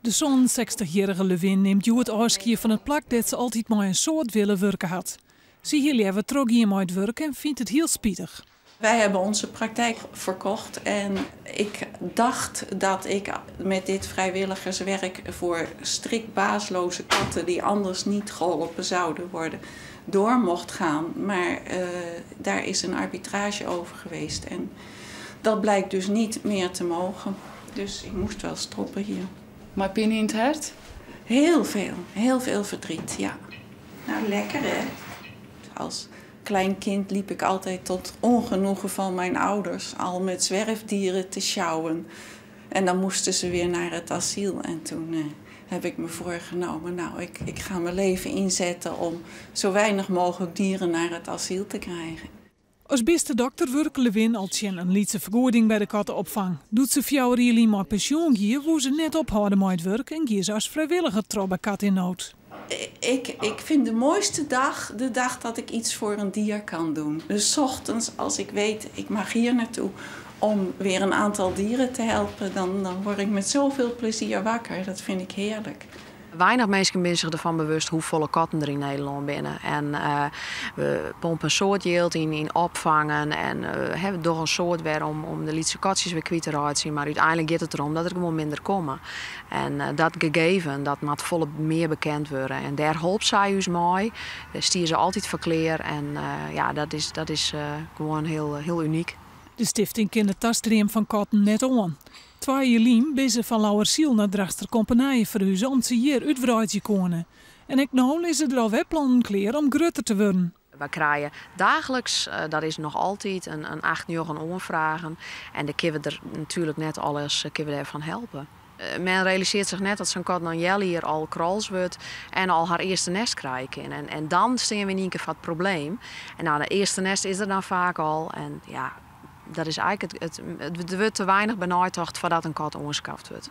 De zo'n 60-jarige Lewin neemt jou het afscheid van het plak dat ze altijd maar een soort willen werken had. Zie hier liever terug hier maar het werken en vindt het heel spietig. Wij hebben onze praktijk verkocht en ik dacht dat ik met dit vrijwilligerswerk voor strikt baasloze katten die anders niet geholpen zouden worden door mocht gaan. Maar daar is een arbitrage over geweest en dat blijkt dus niet meer te mogen. Dus ik moest wel stoppen hier. Maar pijn in het hart? Heel veel verdriet, ja. Nou, lekker hè. Als klein kind liep ik altijd tot ongenoegen van mijn ouders al met zwerfdieren te sjouwen. En dan moesten ze weer naar het asiel. En toen heb ik me voorgenomen, nou, ik ga mijn leven inzetten om zo weinig mogelijk dieren naar het asiel te krijgen. Als beste dokter werkt Lewin al een lietse vergoeding bij de kattenopvang. Doet ze fjouwer jullie maar pensioen hier, hoe ze net ophouden met het werk en hier ze als vrijwilliger trouw bij kat in nood. Ik vind de mooiste dag de dag dat ik iets voor een dier kan doen. Dus 's ochtends als ik weet, ik mag hier naartoe om weer een aantal dieren te helpen, dan word ik met zoveel plezier wakker. Dat vind ik heerlijk. Weinig mensen zijn zich ervan bewust hoeveel katten er in Nederland binnen. En we pompen een soort yield in opvangen en hebben door een soort weer om de lietse katjes weer kwijt te raken. Maar uiteindelijk gaat het erom dat er gewoon minder komen. En dat gegeven, dat moet volop meer bekend worden. En daar helpt zij ons mee. Daar stier ze altijd verkleer en ja, dat is gewoon heel uniek. De stichting kent het tastream van katten net aan. 2 jaar bezig van Lauwersiel naar Drachter Compagnie verhuizen om ze hier uitbreid te kunnen. En ik nou is er al webplannen klaar om groter te worden. We krijgen dagelijks, dat is nog altijd, een 8 9 aanvragen. En daar kunnen we er natuurlijk net alles van helpen. Men realiseert zich net dat zo'n kat dan jelle hier al krals wordt en al haar eerste nest krijgen. En dan staan we in één keer van het probleem. En nou, de eerste nest is er dan vaak al. En ja, dat is eigenlijk er wordt te weinig benaderd voordat een kat aangeschaft wordt.